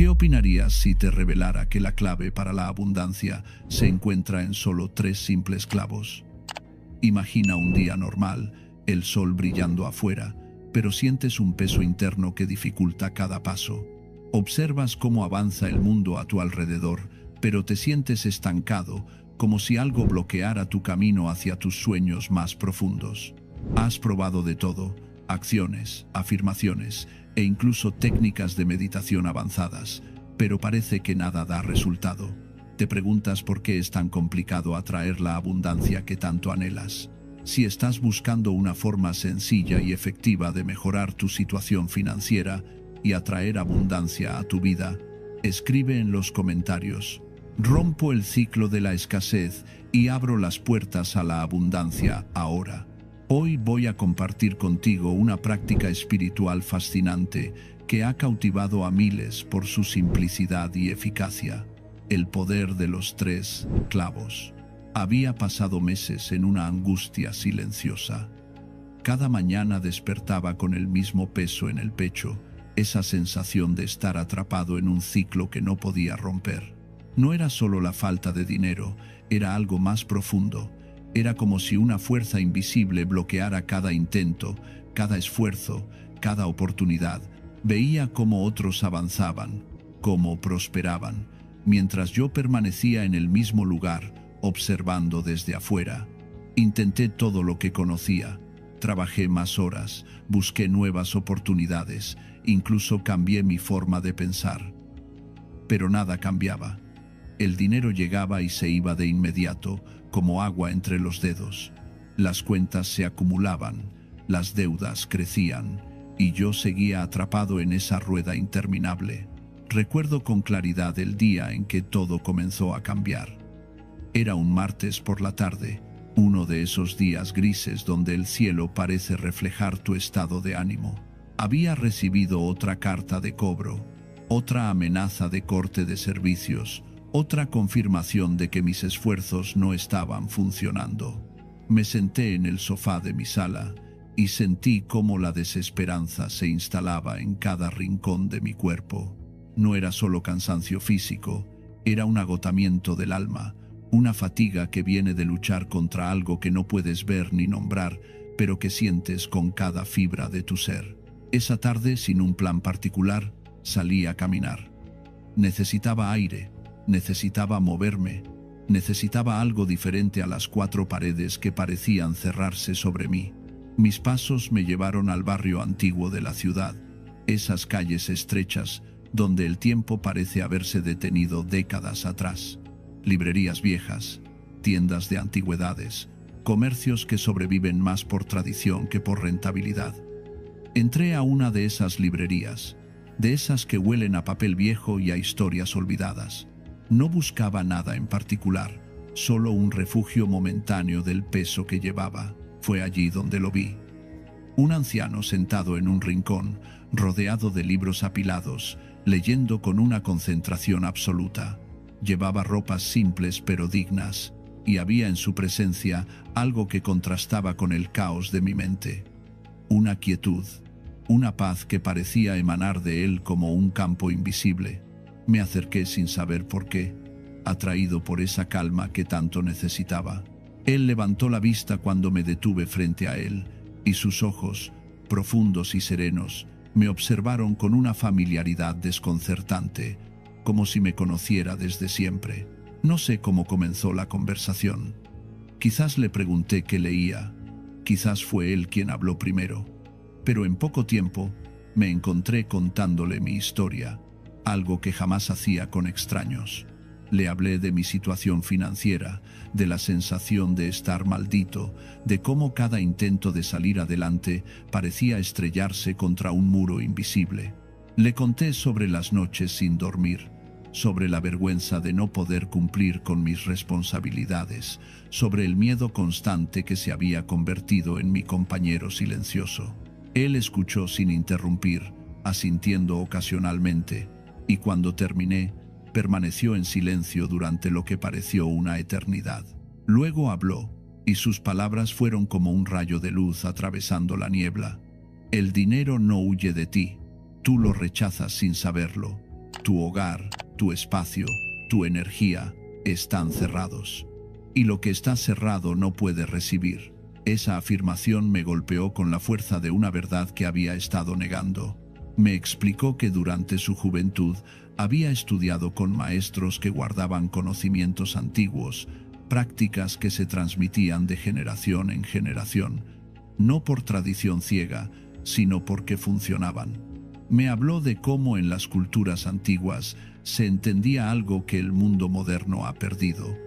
¿Qué opinarías si te revelara que la clave para la abundancia se encuentra en solo 3 simples clavos? Imagina un día normal, el sol brillando afuera, pero sientes un peso interno que dificulta cada paso. Observas cómo avanza el mundo a tu alrededor, pero te sientes estancado, como si algo bloqueara tu camino hacia tus sueños más profundos. Has probado de todo: acciones, afirmaciones e incluso técnicas de meditación avanzadas, pero parece que nada da resultado. Te preguntas por qué es tan complicado atraer la abundancia que tanto anhelas. Si estás buscando una forma sencilla y efectiva de mejorar tu situación financiera y atraer abundancia a tu vida, escribe en los comentarios: rompo el ciclo de la escasez y abro las puertas a la abundancia ahora. Hoy voy a compartir contigo una práctica espiritual fascinante que ha cautivado a miles por su simplicidad y eficacia: el poder de los 3 clavos. Había pasado meses en una angustia silenciosa. Cada mañana despertaba con el mismo peso en el pecho, esa sensación de estar atrapado en un ciclo que no podía romper. No era solo la falta de dinero, era algo más profundo. Era como si una fuerza invisible bloqueara cada intento, cada esfuerzo, cada oportunidad. Veía cómo otros avanzaban, cómo prosperaban, mientras yo permanecía en el mismo lugar, observando desde afuera. Intenté todo lo que conocía. Trabajé más horas, busqué nuevas oportunidades, incluso cambié mi forma de pensar. Pero nada cambiaba. El dinero llegaba y se iba de inmediato, como agua entre los dedos. Las cuentas se acumulaban, las deudas crecían, y yo seguía atrapado en esa rueda interminable. Recuerdo con claridad el día en que todo comenzó a cambiar. Era un martes por la tarde, uno de esos días grises donde el cielo parece reflejar tu estado de ánimo. Había recibido otra carta de cobro, otra amenaza de corte de servicios, otra confirmación de que mis esfuerzos no estaban funcionando. Me senté en el sofá de mi sala y sentí cómo la desesperanza se instalaba en cada rincón de mi cuerpo. No era solo cansancio físico, era un agotamiento del alma, una fatiga que viene de luchar contra algo que no puedes ver ni nombrar, pero que sientes con cada fibra de tu ser. Esa tarde, sin un plan particular, salí a caminar. Necesitaba aire. Necesitaba moverme, necesitaba algo diferente a las 4 paredes que parecían cerrarse sobre mí. Mis pasos me llevaron al barrio antiguo de la ciudad, esas calles estrechas donde el tiempo parece haberse detenido décadas atrás. Librerías viejas, tiendas de antigüedades, comercios que sobreviven más por tradición que por rentabilidad. Entré a una de esas librerías, de esas que huelen a papel viejo y a historias olvidadas. No buscaba nada en particular, solo un refugio momentáneo del peso que llevaba. Fue allí donde lo vi. Un anciano sentado en un rincón, rodeado de libros apilados, leyendo con una concentración absoluta. Llevaba ropas simples pero dignas, y había en su presencia algo que contrastaba con el caos de mi mente. Una quietud, una paz que parecía emanar de él como un campo invisible. Me acerqué sin saber por qué, atraído por esa calma que tanto necesitaba. Él levantó la vista cuando me detuve frente a él, y sus ojos, profundos y serenos, me observaron con una familiaridad desconcertante, como si me conociera desde siempre. No sé cómo comenzó la conversación. Quizás le pregunté qué leía, quizás fue él quien habló primero, pero en poco tiempo me encontré contándole mi historia, algo que jamás hacía con extraños. Le hablé de mi situación financiera, de la sensación de estar maldito, de cómo cada intento de salir adelante parecía estrellarse contra un muro invisible. Le conté sobre las noches sin dormir, sobre la vergüenza de no poder cumplir con mis responsabilidades, sobre el miedo constante que se había convertido en mi compañero silencioso. Él escuchó sin interrumpir, asintiendo ocasionalmente, y cuando terminé, permaneció en silencio durante lo que pareció una eternidad. Luego habló, y sus palabras fueron como un rayo de luz atravesando la niebla. El dinero no huye de ti, tú lo rechazas sin saberlo. Tu hogar, tu espacio, tu energía están cerrados. Y lo que está cerrado no puede recibir. Esa afirmación me golpeó con la fuerza de una verdad que había estado negando. Me explicó que durante su juventud había estudiado con maestros que guardaban conocimientos antiguos, prácticas que se transmitían de generación en generación, no por tradición ciega, sino porque funcionaban. Me habló de cómo en las culturas antiguas se entendía algo que el mundo moderno ha perdido,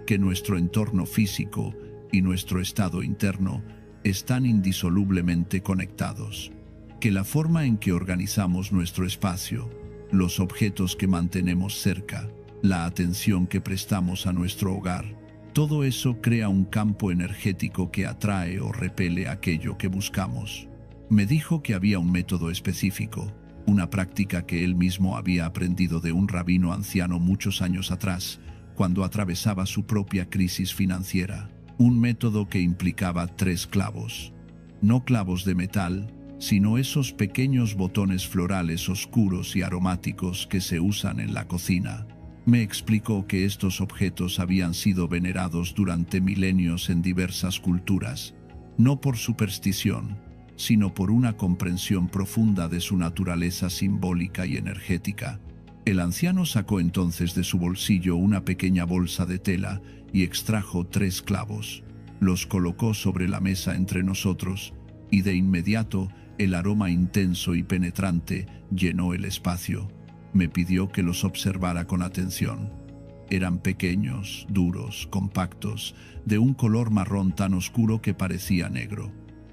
que nuestro entorno físico y nuestro estado interno están indisolublemente conectados, que la forma en que organizamos nuestro espacio, los objetos que mantenemos cerca, la atención que prestamos a nuestro hogar, todo eso crea un campo energético que atrae o repele aquello que buscamos. Me dijo que había un método específico, una práctica que él mismo había aprendido de un rabino anciano muchos años atrás, cuando atravesaba su propia crisis financiera. Un método que implicaba 3 clavos. No clavos de metal, sino esos pequeños botones florales oscuros y aromáticos que se usan en la cocina. Me explicó que estos objetos habían sido venerados durante milenios en diversas culturas, no por superstición, sino por una comprensión profunda de su naturaleza simbólica y energética. El anciano sacó entonces de su bolsillo una pequeña bolsa de tela y extrajo 3 clavos. Los colocó sobre la mesa entre nosotros, y de inmediato el aroma intenso y penetrante llenó el espacio. Me pidió que los observara con atención. Eran pequeños, duros, compactos, de un color marrón tan oscuro que parecía negro.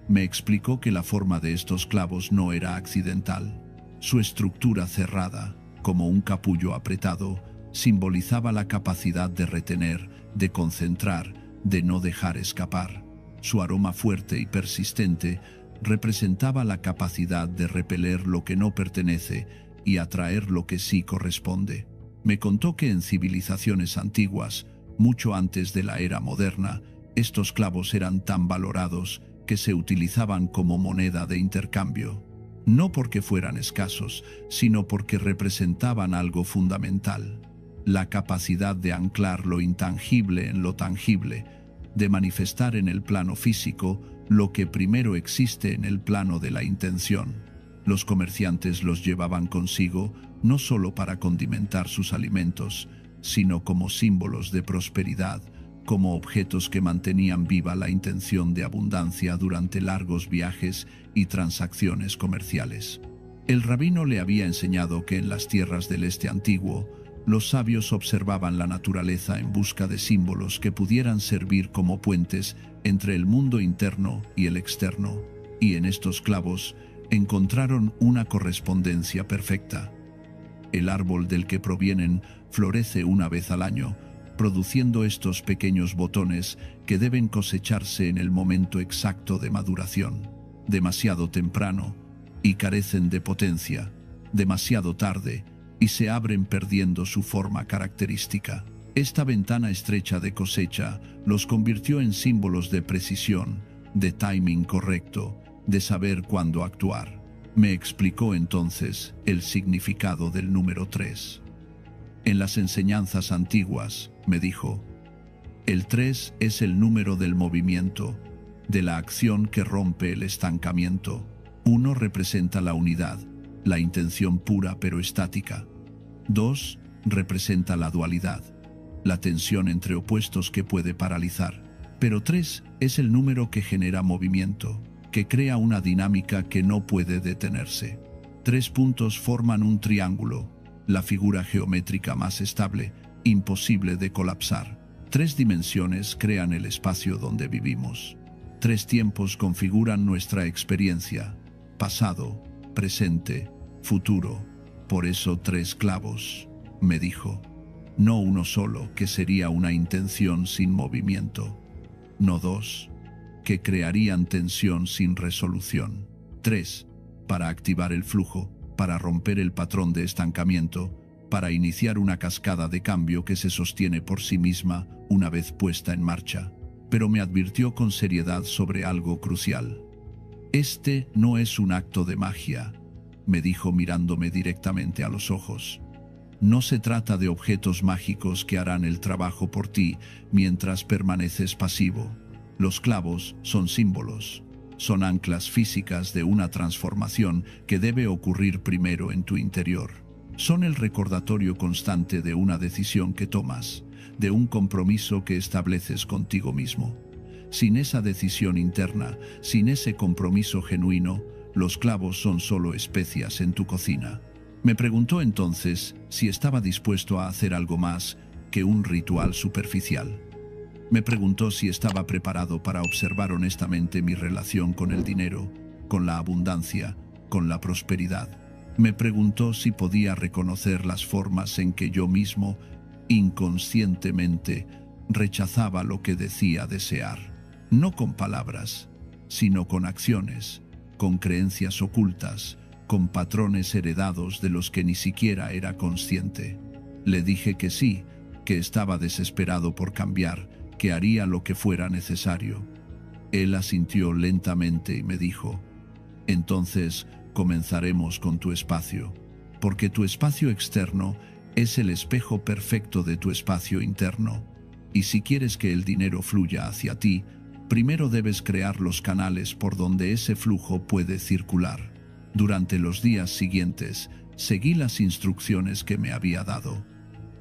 Me explicó que la forma de estos clavos no era accidental. Su estructura cerrada, como un capullo apretado, simbolizaba la capacidad de retener, de concentrar, de no dejar escapar. Su aroma fuerte y persistente representaba la capacidad de repeler lo que no pertenece y atraer lo que sí corresponde. Me contó que en civilizaciones antiguas, mucho antes de la era moderna, estos clavos eran tan valorados que se utilizaban como moneda de intercambio, no porque fueran escasos, sino porque representaban algo fundamental: la capacidad de anclar lo intangible en lo tangible, de manifestar en el plano físico lo que primero existe en el plano de la intención. Los comerciantes los llevaban consigo no solo para condimentar sus alimentos, sino como símbolos de prosperidad, como objetos que mantenían viva la intención de abundancia durante largos viajes y transacciones comerciales. El rabino le había enseñado que en las tierras del este antiguo, los sabios observaban la naturaleza en busca de símbolos que pudieran servir como puentes entre el mundo interno y el externo, y en estos clavos encontraron una correspondencia perfecta. El árbol del que provienen florece una vez al año, produciendo estos pequeños botones que deben cosecharse en el momento exacto de maduración. Demasiado temprano, y carecen de potencia; demasiado tarde, y se abren perdiendo su forma característica. Esta ventana estrecha de cosecha los convirtió en símbolos de precisión, de timing correcto, de saber cuándo actuar. Me explicó entonces el significado del número 3. En las enseñanzas antiguas, me dijo, el 3 es el número del movimiento, de la acción que rompe el estancamiento. 1 representa la unidad, la intención pura pero estática. 2 representa la dualidad, la tensión entre opuestos que puede paralizar. Pero 3 es el número que genera movimiento, que crea una dinámica que no puede detenerse. 3 puntos forman un triángulo, la figura geométrica más estable, imposible de colapsar. 3 dimensiones crean el espacio donde vivimos. 3 tiempos configuran nuestra experiencia: pasado, presente, futuro. Por eso 3 clavos, me dijo. No uno solo, que sería una intención sin movimiento. No 2, que crearían tensión sin resolución. 3, para activar el flujo, para romper el patrón de estancamiento, para iniciar una cascada de cambio que se sostiene por sí misma una vez puesta en marcha. Pero me advirtió con seriedad sobre algo crucial. Este no es un acto de magia, me dijo mirándome directamente a los ojos. No se trata de objetos mágicos que harán el trabajo por ti mientras permaneces pasivo. Los clavos son símbolos, son anclas físicas de una transformación que debe ocurrir primero en tu interior. Son el recordatorio constante de una decisión que tomas, de un compromiso que estableces contigo mismo. Sin esa decisión interna, sin ese compromiso genuino, los clavos son solo especias en tu cocina. Me preguntó entonces si estaba dispuesto a hacer algo más que un ritual superficial. Me preguntó si estaba preparado para observar honestamente mi relación con el dinero, con la abundancia, con la prosperidad. Me preguntó si podía reconocer las formas en que yo mismo, inconscientemente, rechazaba lo que decía desear. No con palabras, sino con acciones, con creencias ocultas, con patrones heredados de los que ni siquiera era consciente. Le dije que sí, que estaba desesperado por cambiar, que haría lo que fuera necesario. Él asintió lentamente y me dijo: entonces comenzaremos con tu espacio, porque tu espacio externo es el espejo perfecto de tu espacio interno. Y si quieres que el dinero fluya hacia ti, primero debes crear los canales por donde ese flujo puede circular. Durante los días siguientes, seguí las instrucciones que me había dado.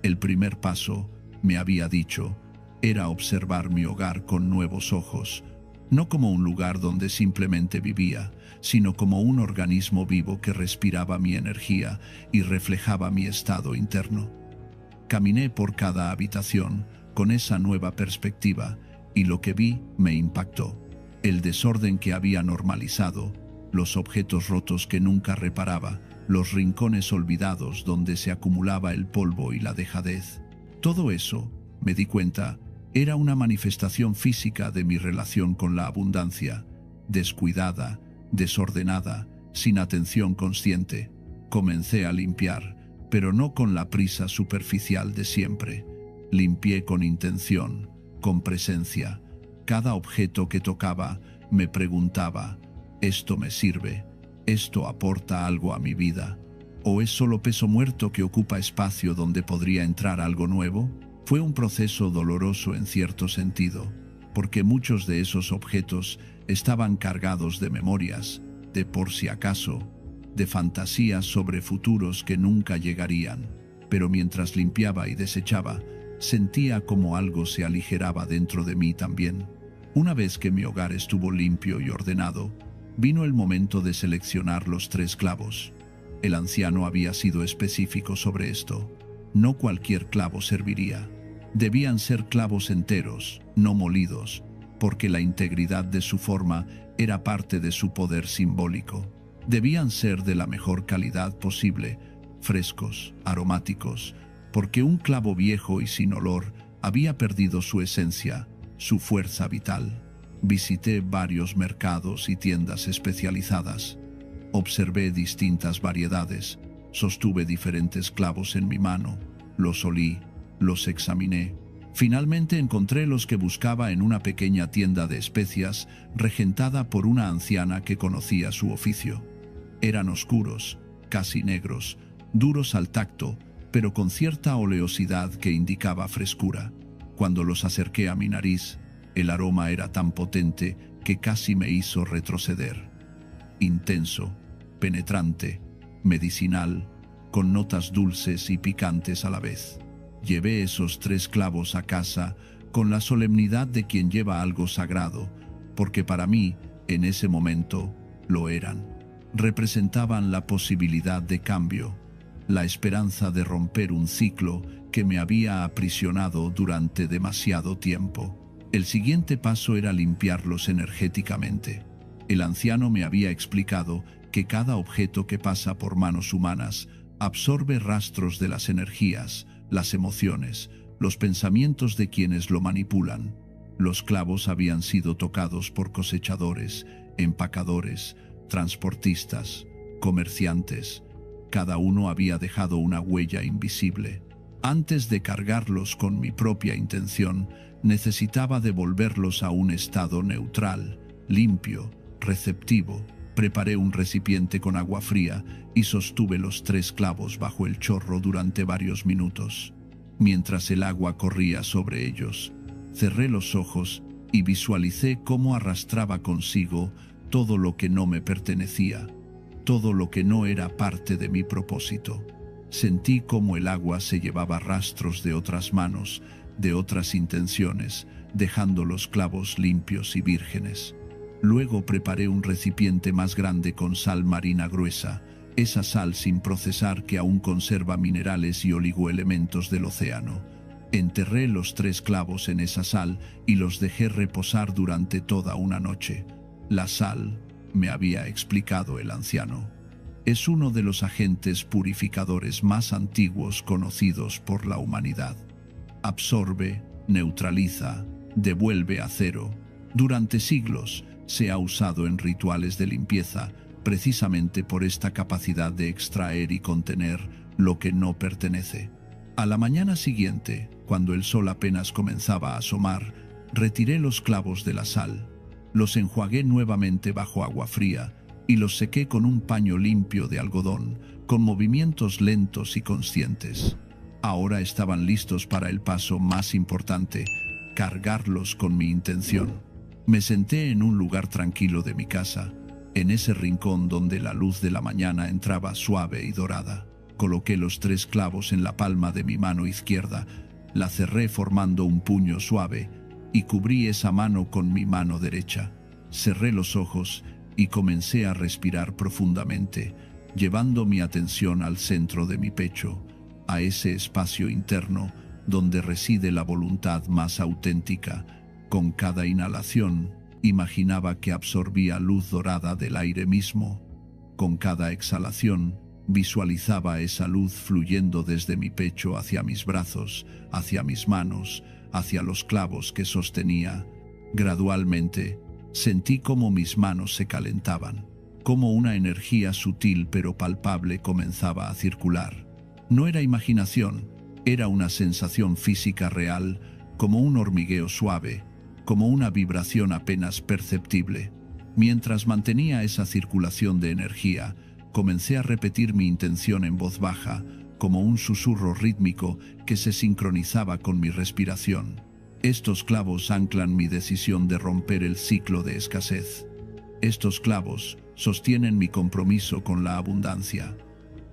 El primer paso, me había dicho, era observar mi hogar con nuevos ojos, no como un lugar donde simplemente vivía, sino como un organismo vivo que respiraba mi energía y reflejaba mi estado interno. Caminé por cada habitación con esa nueva perspectiva y lo que vi me impactó. El desorden que había normalizado, los objetos rotos que nunca reparaba, los rincones olvidados donde se acumulaba el polvo y la dejadez. Todo eso, me di cuenta, era una manifestación física de mi relación con la abundancia, descuidada, desordenada, sin atención consciente. Comencé a limpiar, pero no con la prisa superficial de siempre. Limpié con intención, con presencia. Cada objeto que tocaba me preguntaba: ¿esto me sirve? ¿Esto aporta algo a mi vida? ¿O es solo peso muerto que ocupa espacio donde podría entrar algo nuevo? Fue un proceso doloroso en cierto sentido, porque muchos de esos objetos estaban cargados de memorias, de por si acaso, de fantasías sobre futuros que nunca llegarían. Pero mientras limpiaba y desechaba, sentía como algo se aligeraba dentro de mí también. Una vez que mi hogar estuvo limpio y ordenado, vino el momento de seleccionar los 3 clavos. El anciano había sido específico sobre esto. No cualquier clavo serviría. Debían ser clavos enteros, no molidos, porque la integridad de su forma era parte de su poder simbólico. Debían ser de la mejor calidad posible, frescos, aromáticos, porque un clavo viejo y sin olor había perdido su esencia, su fuerza vital. Visité varios mercados y tiendas especializadas. Observé distintas variedades, sostuve diferentes clavos en mi mano, los olí, los examiné. Finalmente encontré los que buscaba en una pequeña tienda de especias regentada por una anciana que conocía su oficio. Eran oscuros, casi negros, duros al tacto, pero con cierta oleosidad que indicaba frescura. Cuando los acerqué a mi nariz, el aroma era tan potente que casi me hizo retroceder. Intenso, penetrante, medicinal, con notas dulces y picantes a la vez. Llevé esos 3 clavos a casa con la solemnidad de quien lleva algo sagrado, porque para mí, en ese momento, lo eran. Representaban la posibilidad de cambio, la esperanza de romper un ciclo que me había aprisionado durante demasiado tiempo. El siguiente paso era limpiarlos energéticamente. El anciano me había explicado que cada objeto que pasa por manos humanas absorbe rastros de las energías, las emociones, los pensamientos de quienes lo manipulan. Los clavos habían sido tocados por cosechadores, empacadores, transportistas, comerciantes. Cada uno había dejado una huella invisible. Antes de cargarlos con mi propia intención, necesitaba devolverlos a un estado neutral, limpio, receptivo. Preparé un recipiente con agua fría y sostuve los 3 clavos bajo el chorro durante varios minutos. Mientras el agua corría sobre ellos, cerré los ojos y visualicé cómo arrastraba consigo todo lo que no me pertenecía, todo lo que no era parte de mi propósito. Sentí cómo el agua se llevaba rastros de otras manos, de otras intenciones, dejando los clavos limpios y vírgenes. Luego preparé un recipiente más grande con sal marina gruesa, esa sal sin procesar que aún conserva minerales y oligoelementos del océano. Enterré los 3 clavos en esa sal y los dejé reposar durante toda una noche. La sal, me había explicado el anciano, es uno de los agentes purificadores más antiguos conocidos por la humanidad. Absorbe, neutraliza, devuelve a cero. Durante siglos se ha usado en rituales de limpieza, precisamente por esta capacidad de extraer y contener lo que no pertenece. A la mañana siguiente, cuando el sol apenas comenzaba a asomar, retiré los clavos de la sal, los enjuagué nuevamente bajo agua fría y los sequé con un paño limpio de algodón, con movimientos lentos y conscientes. Ahora estaban listos para el paso más importante, cargarlos con mi intención. Me senté en un lugar tranquilo de mi casa, en ese rincón donde la luz de la mañana entraba suave y dorada. Coloqué los 3 clavos en la palma de mi mano izquierda, la cerré formando un puño suave y cubrí esa mano con mi mano derecha. Cerré los ojos y comencé a respirar profundamente, llevando mi atención al centro de mi pecho, a ese espacio interno donde reside la voluntad más auténtica. Con cada inhalación, imaginaba que absorbía luz dorada del aire mismo. Con cada exhalación, visualizaba esa luz fluyendo desde mi pecho hacia mis brazos, hacia mis manos, hacia los clavos que sostenía. Gradualmente, sentí cómo mis manos se calentaban, cómo una energía sutil pero palpable comenzaba a circular. No era imaginación, era una sensación física real, como un hormigueo suave, como una vibración apenas perceptible. Mientras mantenía esa circulación de energía, comencé a repetir mi intención en voz baja, como un susurro rítmico que se sincronizaba con mi respiración. Estos clavos anclan mi decisión de romper el ciclo de escasez. Estos clavos sostienen mi compromiso con la abundancia.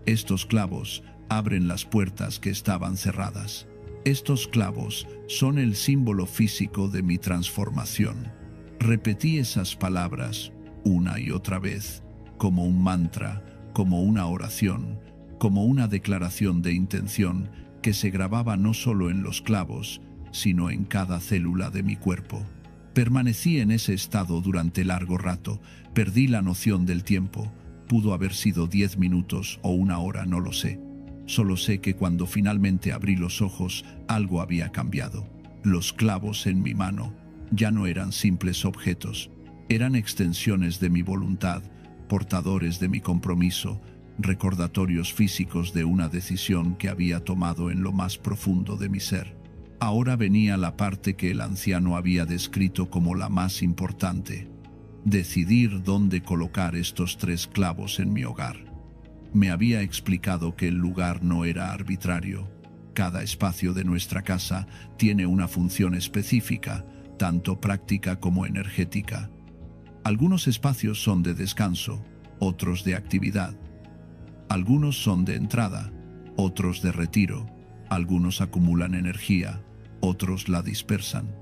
Estos clavos abren las puertas que estaban cerradas. Estos clavos son el símbolo físico de mi transformación. Repetí esas palabras una y otra vez, como un mantra, como una oración, como una declaración de intención que se grababa no solo en los clavos, sino en cada célula de mi cuerpo. Permanecí en ese estado durante largo rato, perdí la noción del tiempo. Pudo haber sido 10 minutos o 1 hora, no lo sé. Solo sé que cuando finalmente abrí los ojos, algo había cambiado. Los clavos en mi mano ya no eran simples objetos, eran extensiones de mi voluntad, portadores de mi compromiso, recordatorios físicos de una decisión que había tomado en lo más profundo de mi ser. Ahora venía la parte que el anciano había descrito como la más importante: decidir dónde colocar estos 3 clavos en mi hogar. Me había explicado que el lugar no era arbitrario. Cada espacio de nuestra casa tiene una función específica, tanto práctica como energética. Algunos espacios son de descanso, otros de actividad. Algunos son de entrada, otros de retiro. Algunos acumulan energía, otros la dispersan.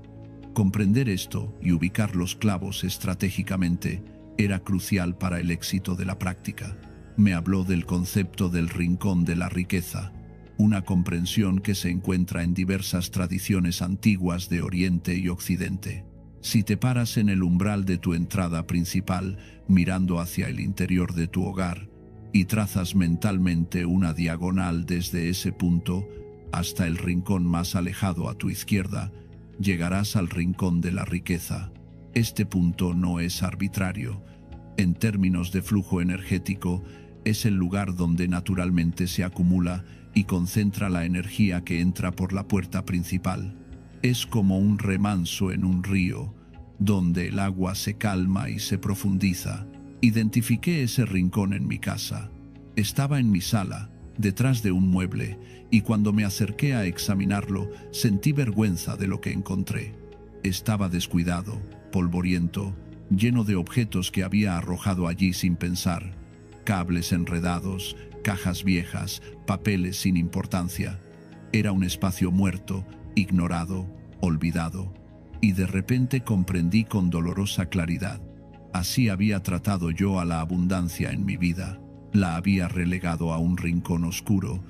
Comprender esto y ubicar los clavos estratégicamente era crucial para el éxito de la práctica. Me habló del concepto del rincón de la riqueza, una comprensión que se encuentra en diversas tradiciones antiguas de Oriente y Occidente. Si te paras en el umbral de tu entrada principal, mirando hacia el interior de tu hogar, y trazas mentalmente una diagonal desde ese punto hasta el rincón más alejado a tu izquierda, llegarás al rincón de la riqueza. Este punto no es arbitrario. En términos de flujo energético, es el lugar donde naturalmente se acumula y concentra la energía que entra por la puerta principal. Es como un remanso en un río, donde el agua se calma y se profundiza. Identifiqué ese rincón en mi casa. Estaba en mi sala, detrás de un mueble, y cuando me acerqué a examinarlo, sentí vergüenza de lo que encontré. Estaba descuidado, polvoriento, lleno de objetos que había arrojado allí sin pensar. Cables enredados, cajas viejas, papeles sin importancia. Era un espacio muerto, ignorado, olvidado. Y de repente comprendí con dolorosa claridad. Así había tratado yo a la abundancia en mi vida. La había relegado a un rincón oscuro,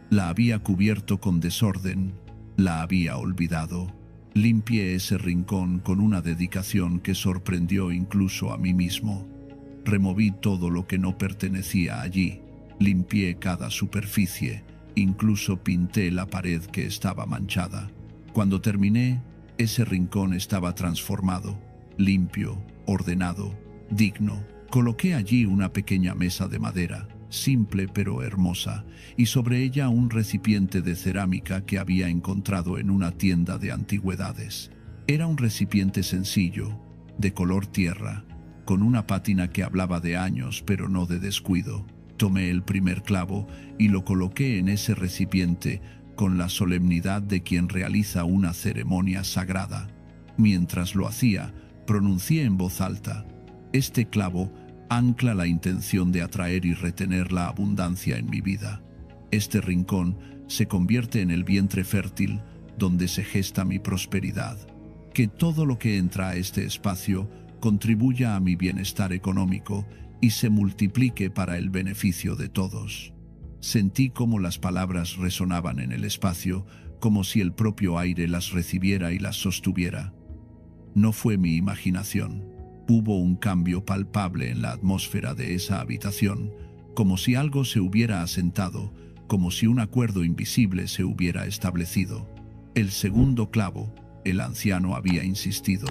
la había cubierto con desorden, la había olvidado. Limpié ese rincón con una dedicación que sorprendió incluso a mí mismo. Removí todo lo que no pertenecía allí, limpié cada superficie, incluso pinté la pared que estaba manchada. Cuando terminé, ese rincón estaba transformado, limpio, ordenado, digno. Coloqué allí una pequeña mesa de madera, simple pero hermosa, y sobre ella un recipiente de cerámica que había encontrado en una tienda de antigüedades. Era un recipiente sencillo, de color tierra, con una pátina que hablaba de años pero no de descuido. Tomé el primer clavo y lo coloqué en ese recipiente con la solemnidad de quien realiza una ceremonia sagrada. Mientras lo hacía, pronuncié en voz alta: este clavo ancla la intención de atraer y retener la abundancia en mi vida. Este rincón se convierte en el vientre fértil donde se gesta mi prosperidad. Que todo lo que entra a este espacio contribuya a mi bienestar económico y se multiplique para el beneficio de todos. Sentí cómo las palabras resonaban en el espacio, como si el propio aire las recibiera y las sostuviera. No fue mi imaginación. Hubo un cambio palpable en la atmósfera de esa habitación, como si algo se hubiera asentado, como si un acuerdo invisible se hubiera establecido. El segundo clavo, el anciano había insistido,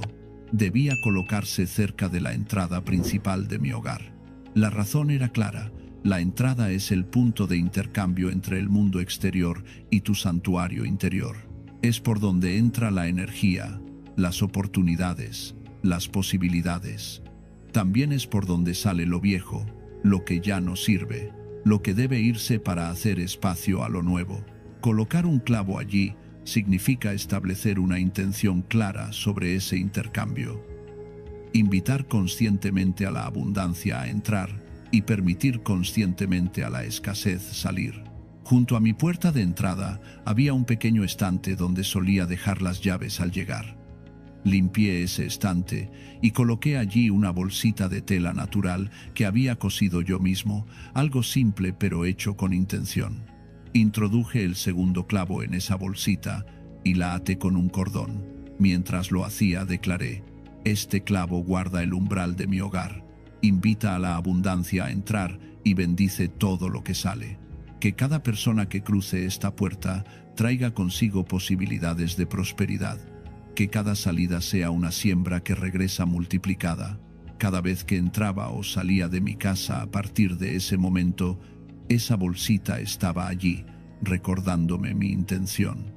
debía colocarse cerca de la entrada principal de mi hogar. La razón era clara: la entrada es el punto de intercambio entre el mundo exterior y tu santuario interior. Es por donde entra la energía, las oportunidades, las posibilidades. También es por donde sale lo viejo, lo que ya no sirve, lo que debe irse para hacer espacio a lo nuevo. Colocar un clavo allí significa establecer una intención clara sobre ese intercambio. Invitar conscientemente a la abundancia a entrar y permitir conscientemente a la escasez salir. Junto a mi puerta de entrada había un pequeño estante donde solía dejar las llaves al llegar. Limpié ese estante y coloqué allí una bolsita de tela natural que había cosido yo mismo, algo simple pero hecho con intención. Introduje el segundo clavo en esa bolsita y la até con un cordón. Mientras lo hacía, declaré: este clavo guarda el umbral de mi hogar, invita a la abundancia a entrar y bendice todo lo que sale. Que cada persona que cruce esta puerta traiga consigo posibilidades de prosperidad. Que cada salida sea una siembra que regresa multiplicada. Cada vez que entraba o salía de mi casa a partir de ese momento, esa bolsita estaba allí, recordándome mi intención.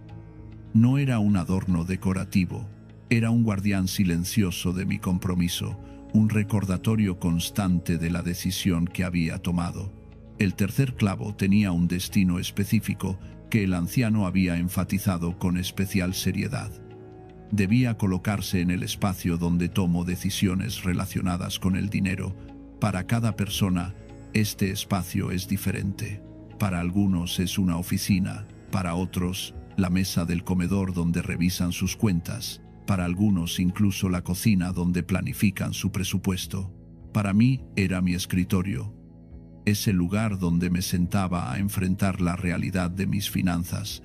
No era un adorno decorativo, era un guardián silencioso de mi compromiso, un recordatorio constante de la decisión que había tomado. El tercer clavo tenía un destino específico que el anciano había enfatizado con especial seriedad. Debía colocarse en el espacio donde tomo decisiones relacionadas con el dinero. Para cada persona, este espacio es diferente. Para algunos es una oficina, para otros, la mesa del comedor donde revisan sus cuentas, para algunos incluso la cocina donde planifican su presupuesto. Para mí era mi escritorio, ese lugar donde me sentaba a enfrentar la realidad de mis finanzas,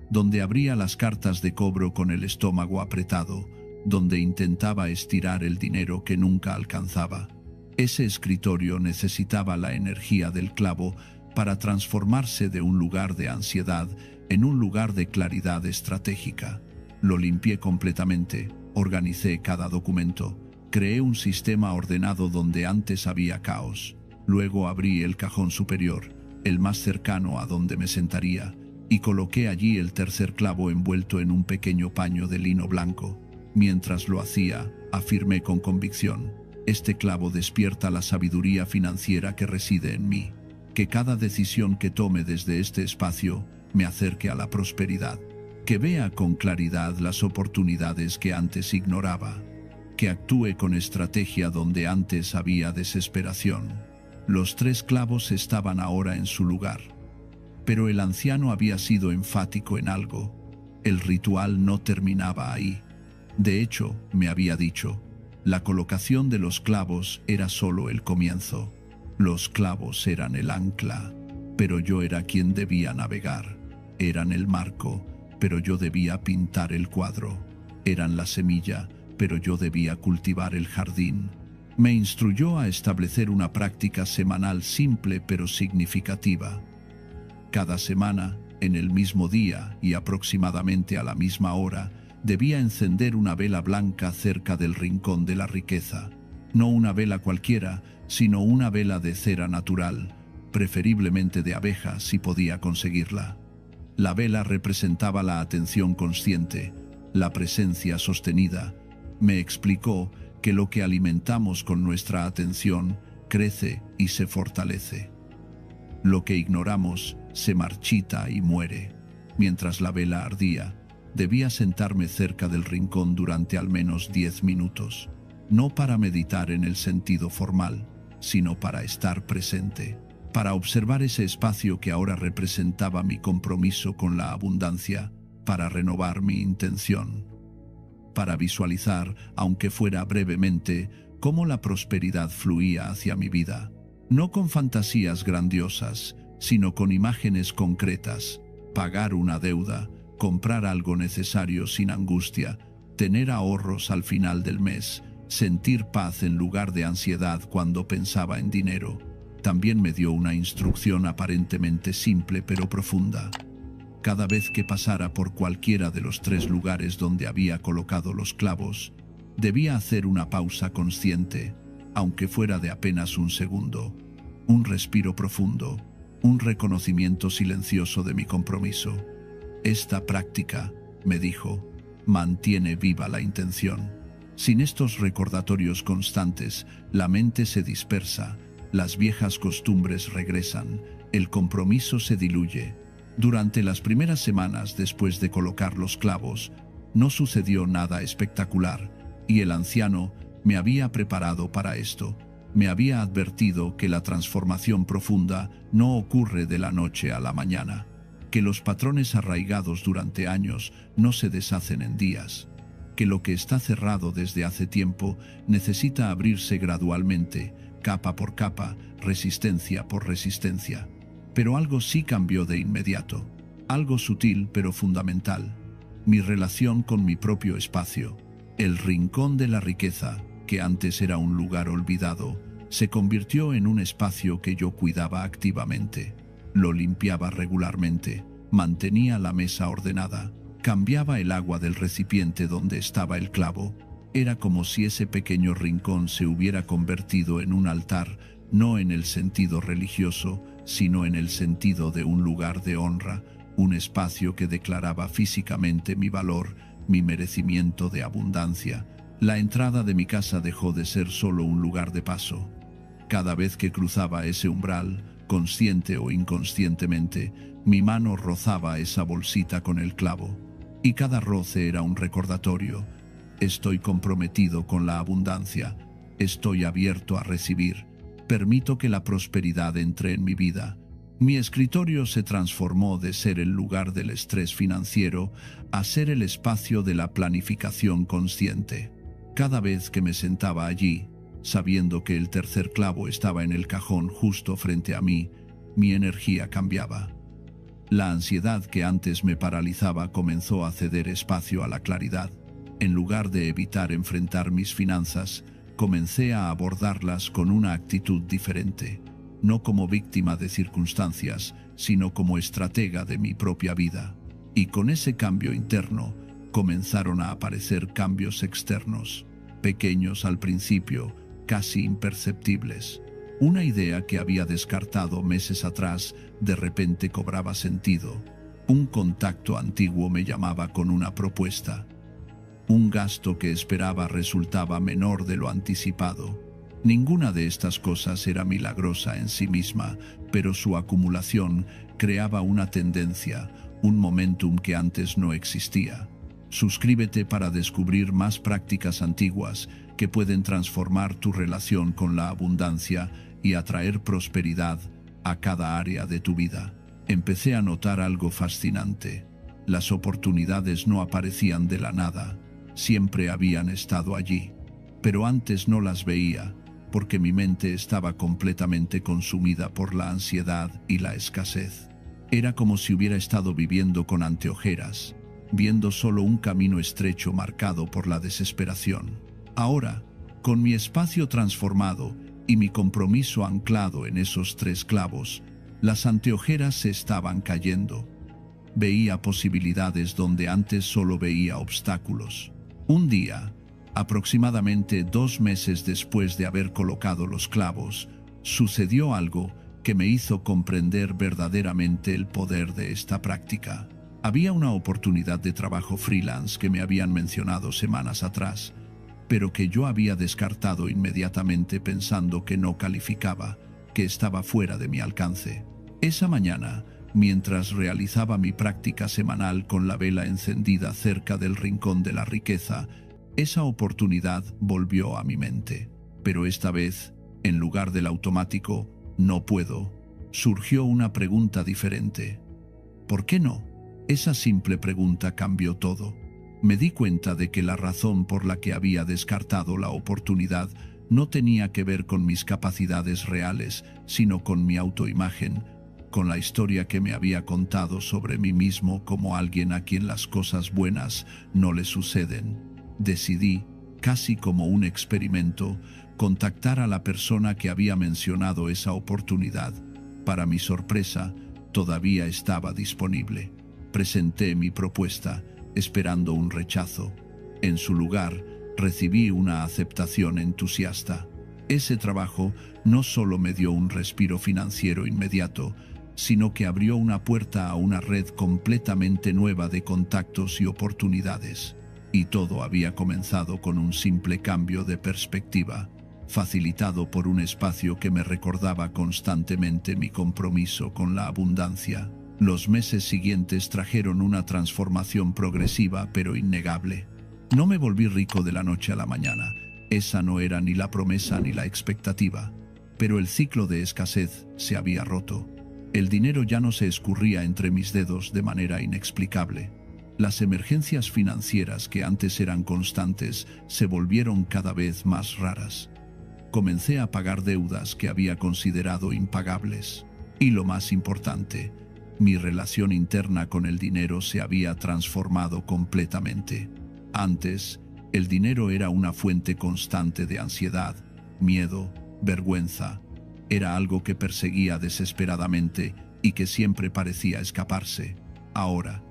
donde abría las cartas de cobro con el estómago apretado, donde intentaba estirar el dinero que nunca alcanzaba. Ese escritorio necesitaba la energía del clavo para transformarse de un lugar de ansiedad en un lugar de claridad estratégica. Lo limpié completamente, organicé cada documento, creé un sistema ordenado donde antes había caos. Luego abrí el cajón superior, el más cercano a donde me sentaría, y coloqué allí el tercer clavo envuelto en un pequeño paño de lino blanco. Mientras lo hacía, afirmé con convicción: Este clavo despierta la sabiduría financiera que reside en mí. Que cada decisión que tome desde este espacio me acerque a la prosperidad. Que vea con claridad las oportunidades que antes ignoraba. Que actúe con estrategia donde antes había desesperación. Los 3 clavos estaban ahora en su lugar. Pero el anciano había sido enfático en algo. El ritual no terminaba ahí. De hecho, me había dicho, la colocación de los clavos era solo el comienzo. Los clavos eran el ancla, pero yo era quien debía navegar. Eran el marco, pero yo debía pintar el cuadro. Eran la semilla, pero yo debía cultivar el jardín. Me instruyó a establecer una práctica semanal simple pero significativa. Cada semana, en el mismo día y aproximadamente a la misma hora, debía encender una vela blanca cerca del rincón de la riqueza. No una vela cualquiera, sino una vela de cera natural, preferiblemente de abeja si podía conseguirla. La vela representaba la atención consciente, la presencia sostenida. Me explicó que lo que alimentamos con nuestra atención crece y se fortalece. Lo que ignoramos se marchita y muere. Mientras la vela ardía, debía sentarme cerca del rincón durante al menos 10 minutos, no para meditar en el sentido formal, sino para estar presente, para observar ese espacio que ahora representaba mi compromiso con la abundancia, para renovar mi intención, para visualizar, aunque fuera brevemente, cómo la prosperidad fluía hacia mi vida, no con fantasías grandiosas, sino con imágenes concretas, pagar una deuda, comprar algo necesario sin angustia, tener ahorros al final del mes, sentir paz en lugar de ansiedad cuando pensaba en dinero. También me dio una instrucción aparentemente simple pero profunda. Cada vez que pasara por cualquiera de los 3 lugares donde había colocado los clavos, debía hacer una pausa consciente, aunque fuera de apenas un segundo, un respiro profundo, un reconocimiento silencioso de mi compromiso. Esta práctica, me dijo, mantiene viva la intención. Sin estos recordatorios constantes, la mente se dispersa, las viejas costumbres regresan, el compromiso se diluye. Durante las primeras semanas después de colocar los clavos, no sucedió nada espectacular, y el anciano me había preparado para esto. Me había advertido que la transformación profunda no ocurre de la noche a la mañana, que los patrones arraigados durante años no se deshacen en días, que lo que está cerrado desde hace tiempo necesita abrirse gradualmente, capa por capa, resistencia por resistencia. Pero algo sí cambió de inmediato, algo sutil pero fundamental: mi relación con mi propio espacio. El rincón de la riqueza, que antes era un lugar olvidado, se convirtió en un espacio que yo cuidaba activamente. Lo limpiaba regularmente, mantenía la mesa ordenada, cambiaba el agua del recipiente donde estaba el clavo. Era como si ese pequeño rincón se hubiera convertido en un altar, no en el sentido religioso, sino en el sentido de un lugar de honra, un espacio que declaraba físicamente mi valor, mi merecimiento de abundancia. La entrada de mi casa dejó de ser solo un lugar de paso. Cada vez que cruzaba ese umbral, consciente o inconscientemente, mi mano rozaba esa bolsita con el clavo, y cada roce era un recordatorio: estoy comprometido con la abundancia, estoy abierto a recibir, permito que la prosperidad entre en mi vida. Mi escritorio se transformó de ser el lugar del estrés financiero a ser el espacio de la planificación consciente. Cada vez que me sentaba allí, sabiendo que el tercer clavo estaba en el cajón justo frente a mí, mi energía cambiaba. La ansiedad que antes me paralizaba comenzó a ceder espacio a la claridad. En lugar de evitar enfrentar mis finanzas, comencé a abordarlas con una actitud diferente, no como víctima de circunstancias, sino como estratega de mi propia vida. Y con ese cambio interno, comenzaron a aparecer cambios externos, pequeños al principio, casi imperceptibles. Una idea que había descartado meses atrás de repente cobraba sentido. Un contacto antiguo me llamaba con una propuesta. Un gasto que esperaba resultaba menor de lo anticipado. Ninguna de estas cosas era milagrosa en sí misma, pero su acumulación creaba una tendencia, un momentum que antes no existía. Suscríbete para descubrir más prácticas antiguas que pueden transformar tu relación con la abundancia y atraer prosperidad a cada área de tu vida. Empecé a notar algo fascinante. Las oportunidades no aparecían de la nada, siempre habían estado allí, pero antes no las veía, porque mi mente estaba completamente consumida por la ansiedad y la escasez. Era como si hubiera estado viviendo con anteojeras, viendo solo un camino estrecho marcado por la desesperación. Ahora, con mi espacio transformado y mi compromiso anclado en esos 3 clavos, las anteojeras se estaban cayendo. Veía posibilidades donde antes solo veía obstáculos. Un día, aproximadamente 2 meses después de haber colocado los clavos, sucedió algo que me hizo comprender verdaderamente el poder de esta práctica. Había una oportunidad de trabajo freelance que me habían mencionado semanas atrás, pero que yo había descartado inmediatamente pensando que no calificaba, que estaba fuera de mi alcance. Esa mañana, mientras realizaba mi práctica semanal con la vela encendida cerca del rincón de la riqueza, esa oportunidad volvió a mi mente. Pero esta vez, en lugar del automático «no puedo», surgió una pregunta diferente. ¿Por qué no? Esa simple pregunta cambió todo. Me di cuenta de que la razón por la que había descartado la oportunidad no tenía que ver con mis capacidades reales, sino con mi autoimagen, con la historia que me había contado sobre mí mismo como alguien a quien las cosas buenas no le suceden. Decidí, casi como un experimento, contactar a la persona que había mencionado esa oportunidad. Para mi sorpresa, todavía estaba disponible. Presenté mi propuesta, esperando un rechazo. En su lugar, recibí una aceptación entusiasta. Ese trabajo no solo me dio un respiro financiero inmediato, sino que abrió una puerta a una red completamente nueva de contactos y oportunidades. Y todo había comenzado con un simple cambio de perspectiva, facilitado por un espacio que me recordaba constantemente mi compromiso con la abundancia. Los meses siguientes trajeron una transformación progresiva pero innegable. No me volví rico de la noche a la mañana. Esa no era ni la promesa ni la expectativa. Pero el ciclo de escasez se había roto. El dinero ya no se escurría entre mis dedos de manera inexplicable. Las emergencias financieras que antes eran constantes se volvieron cada vez más raras. Comencé a pagar deudas que había considerado impagables. Y lo más importante, mi relación interna con el dinero se había transformado completamente. Antes, el dinero era una fuente constante de ansiedad, miedo, vergüenza. Era algo que perseguía desesperadamente y que siempre parecía escaparse. Ahora,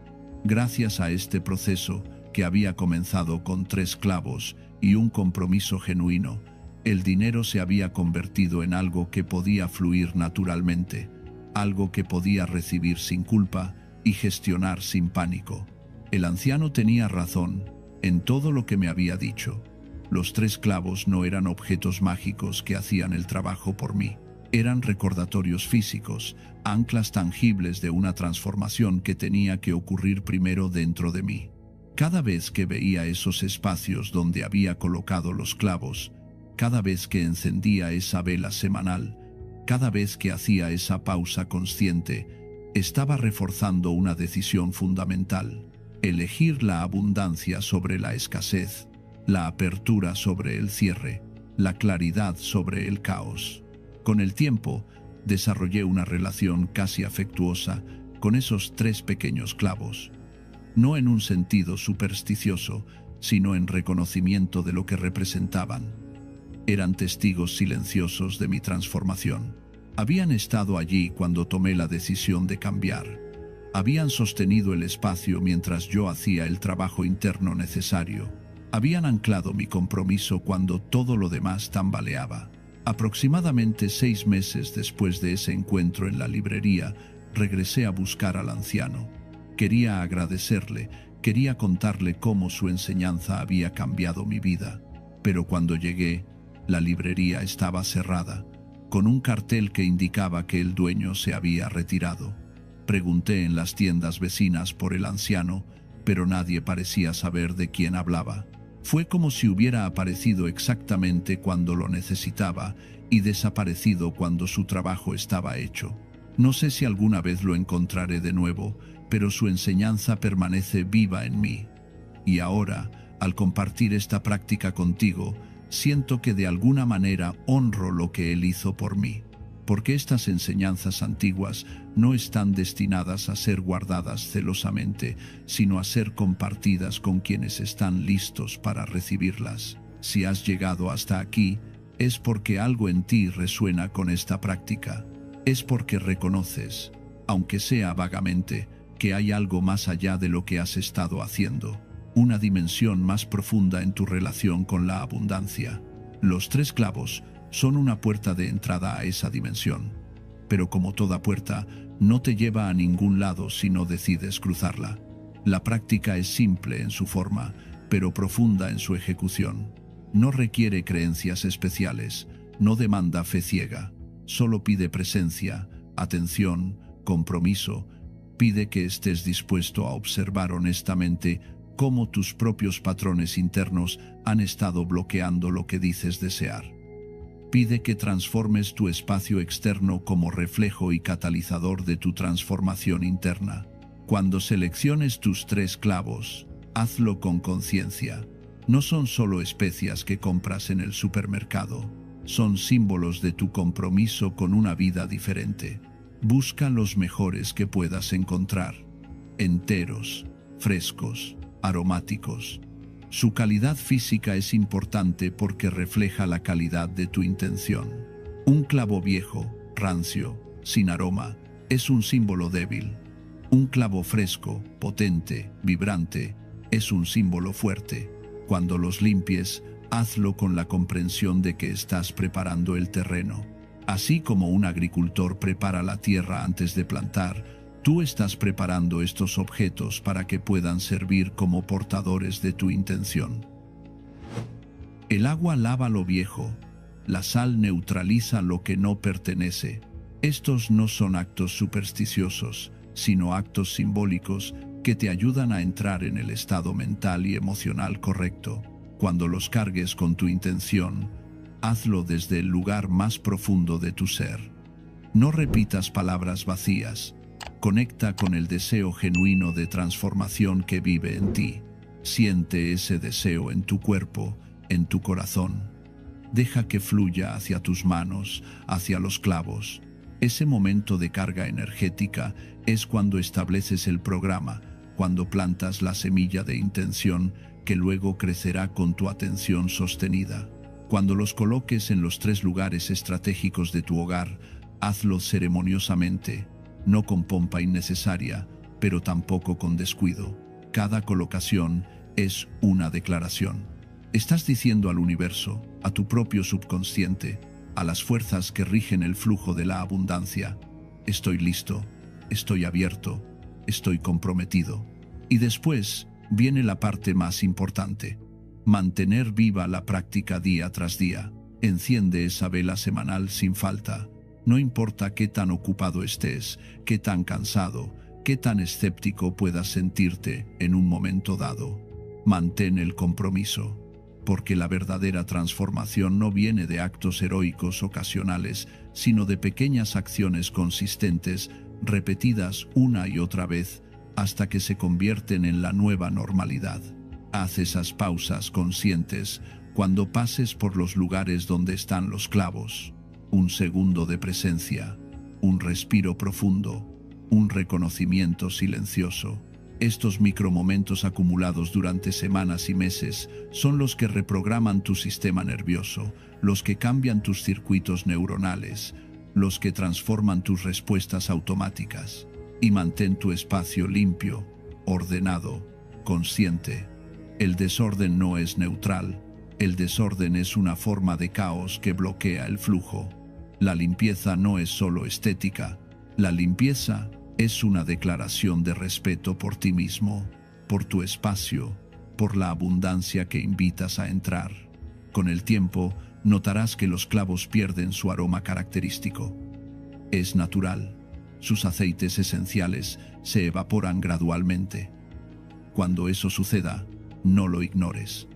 gracias a este proceso que había comenzado con 3 clavos y un compromiso genuino, el dinero se había convertido en algo que podía fluir naturalmente, algo que podía recibir sin culpa y gestionar sin pánico. El anciano tenía razón en todo lo que me había dicho. Los 3 clavos no eran objetos mágicos que hacían el trabajo por mí. Eran recordatorios físicos, anclas tangibles de una transformación que tenía que ocurrir primero dentro de mí. Cada vez que veía esos espacios donde había colocado los clavos, cada vez que encendía esa vela semanal, cada vez que hacía esa pausa consciente, estaba reforzando una decisión fundamental: elegir la abundancia sobre la escasez, la apertura sobre el cierre, la claridad sobre el caos. Con el tiempo, desarrollé una relación casi afectuosa con esos 3 pequeños clavos. No en un sentido supersticioso, sino en reconocimiento de lo que representaban. Eran testigos silenciosos de mi transformación. Habían estado allí cuando tomé la decisión de cambiar. Habían sostenido el espacio mientras yo hacía el trabajo interno necesario. Habían anclado mi compromiso cuando todo lo demás tambaleaba. Aproximadamente 6 meses después de ese encuentro en la librería, regresé a buscar al anciano. Quería agradecerle, quería contarle cómo su enseñanza había cambiado mi vida. Pero cuando llegué, La librería estaba cerrada, con un cartel que indicaba que el dueño se había retirado. Pregunté en las tiendas vecinas por el anciano, pero nadie parecía saber de quién hablaba. Fue como si hubiera aparecido exactamente cuando lo necesitaba y desaparecido cuando su trabajo estaba hecho. No sé si alguna vez lo encontraré de nuevo, pero su enseñanza permanece viva en mí. Y ahora, al compartir esta práctica contigo, siento que de alguna manera honro lo que él hizo por mí, porque estas enseñanzas antiguas no están destinadas a ser guardadas celosamente, sino a ser compartidas con quienes están listos para recibirlas. Si has llegado hasta aquí, es porque algo en ti resuena con esta práctica. Es porque reconoces, aunque sea vagamente, que hay algo más allá de lo que has estado haciendo, una dimensión más profunda en tu relación con la abundancia. Los 3 clavos son una puerta de entrada a esa dimensión, pero como toda puerta, no te lleva a ningún lado si no decides cruzarla. La práctica es simple en su forma, pero profunda en su ejecución. No requiere creencias especiales, no demanda fe ciega, solo pide presencia, atención, compromiso. Pide que estés dispuesto a observar honestamente cómo tus propios patrones internos han estado bloqueando lo que dices desear. Pide que transformes tu espacio externo como reflejo y catalizador de tu transformación interna. Cuando selecciones tus 3 clavos, hazlo con conciencia. No son solo especias que compras en el supermercado, son símbolos de tu compromiso con una vida diferente. Busca los mejores que puedas encontrar, enteros, frescos, aromáticos. Su calidad física es importante porque refleja la calidad de tu intención. Un clavo viejo, rancio, sin aroma, es un símbolo débil. Un clavo fresco, potente, vibrante, es un símbolo fuerte. Cuando los limpies, hazlo con la comprensión de que estás preparando el terreno. Así como un agricultor prepara la tierra antes de plantar, tú estás preparando estos objetos para que puedan servir como portadores de tu intención. El agua lava lo viejo, la sal neutraliza lo que no pertenece. Estos no son actos supersticiosos, sino actos simbólicos que te ayudan a entrar en el estado mental y emocional correcto. Cuando los cargues con tu intención, hazlo desde el lugar más profundo de tu ser. No repitas palabras vacías. Conecta con el deseo genuino de transformación que vive en ti. Siente ese deseo en tu cuerpo, en tu corazón. Deja que fluya hacia tus manos, hacia los clavos. Ese momento de carga energética es cuando estableces el programa, cuando plantas la semilla de intención que luego crecerá con tu atención sostenida. Cuando los coloques en los 3 lugares estratégicos de tu hogar, hazlo ceremoniosamente, no con pompa innecesaria, pero tampoco con descuido. Cada colocación es una declaración. Estás diciendo al universo, a tu propio subconsciente, a las fuerzas que rigen el flujo de la abundancia: estoy listo, estoy abierto, estoy comprometido. Y después viene la parte más importante: mantener viva la práctica día tras día. Enciende esa vela semanal sin falta. No importa qué tan ocupado estés, qué tan cansado, qué tan escéptico puedas sentirte en un momento dado. Mantén el compromiso, porque la verdadera transformación no viene de actos heroicos ocasionales, sino de pequeñas acciones consistentes, repetidas una y otra vez, hasta que se convierten en la nueva normalidad. Haz esas pausas conscientes cuando pases por los lugares donde están los clavos. Un segundo de presencia, un respiro profundo, un reconocimiento silencioso. Estos micromomentos acumulados durante semanas y meses son los que reprograman tu sistema nervioso, los que cambian tus circuitos neuronales, los que transforman tus respuestas automáticas. Y mantén tu espacio limpio, ordenado, consciente. El desorden no es neutral. El desorden es una forma de caos que bloquea el flujo. La limpieza no es solo estética. La limpieza es una declaración de respeto por ti mismo, por tu espacio, por la abundancia que invitas a entrar. Con el tiempo, notarás que los clavos pierden su aroma característico. Es natural. Sus aceites esenciales se evaporan gradualmente. Cuando eso suceda, no lo ignores.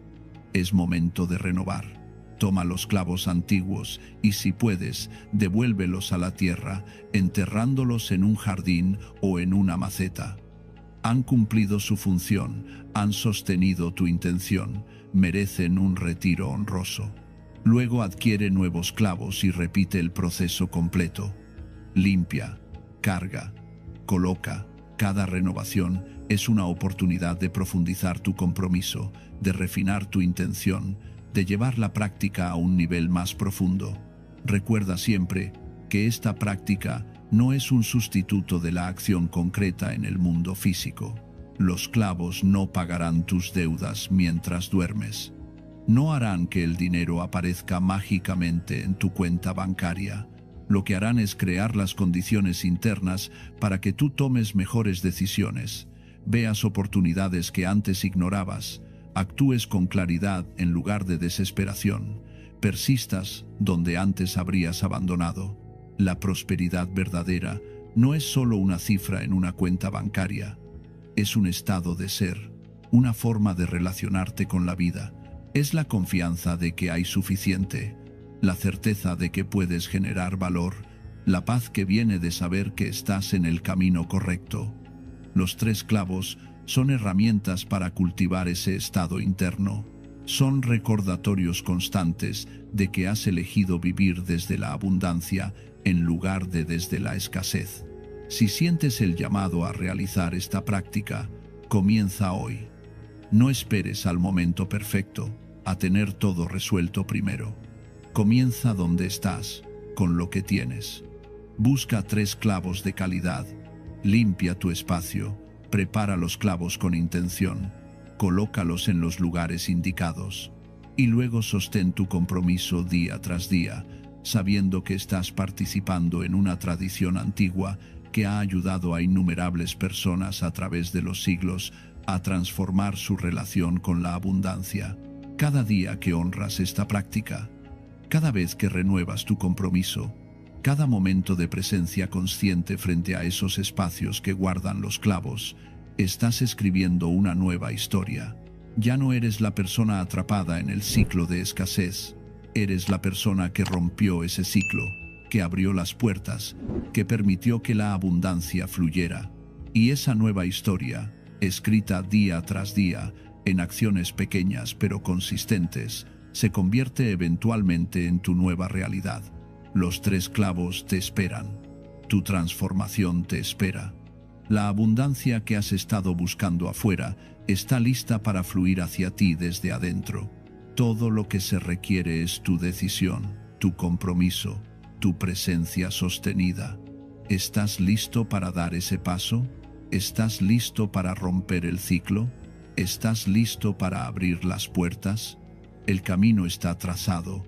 Es momento de renovar. Toma los clavos antiguos y, si puedes, devuélvelos a la tierra, enterrándolos en un jardín o en una maceta. Han cumplido su función, han sostenido tu intención, merecen un retiro honroso. Luego adquiere nuevos clavos y repite el proceso completo. Limpia, carga, coloca. Cada renovación es una oportunidad de profundizar tu compromiso, de refinar tu intención, de llevar la práctica a un nivel más profundo. Recuerda siempre que esta práctica no es un sustituto de la acción concreta en el mundo físico. Los clavos no pagarán tus deudas mientras duermes. No harán que el dinero aparezca mágicamente en tu cuenta bancaria. Lo que harán es crear las condiciones internas para que tú tomes mejores decisiones, veas oportunidades que antes ignorabas, actúes con claridad en lugar de desesperación, persistas donde antes habrías abandonado. La prosperidad verdadera no es solo una cifra en una cuenta bancaria, es un estado de ser, una forma de relacionarte con la vida. Es la confianza de que hay suficiente, la certeza de que puedes generar valor, la paz que viene de saber que estás en el camino correcto. Los 3 clavos son herramientas para cultivar ese estado interno. Son recordatorios constantes de que has elegido vivir desde la abundancia en lugar de desde la escasez. Si sientes el llamado a realizar esta práctica, comienza hoy. No esperes al momento perfecto, a tener todo resuelto primero. Comienza donde estás, con lo que tienes. Busca 3 clavos de calidad. Limpia tu espacio. Prepara los clavos con intención, colócalos en los lugares indicados y luego sostén tu compromiso día tras día, sabiendo que estás participando en una tradición antigua que ha ayudado a innumerables personas a través de los siglos a transformar su relación con la abundancia. Cada día que honras esta práctica, cada vez que renuevas tu compromiso, cada momento de presencia consciente frente a esos espacios que guardan los clavos, estás escribiendo una nueva historia. Ya no eres la persona atrapada en el ciclo de escasez, eres la persona que rompió ese ciclo, que abrió las puertas, que permitió que la abundancia fluyera. Y esa nueva historia, escrita día tras día, en acciones pequeñas pero consistentes, se convierte eventualmente en tu nueva realidad. Los 3 clavos te esperan. Tu transformación te espera. La abundancia que has estado buscando afuera está lista para fluir hacia ti desde adentro. Todo lo que se requiere es tu decisión, tu compromiso, tu presencia sostenida. ¿Estás listo para dar ese paso? ¿Estás listo para romper el ciclo? ¿Estás listo para abrir las puertas? El camino está trazado.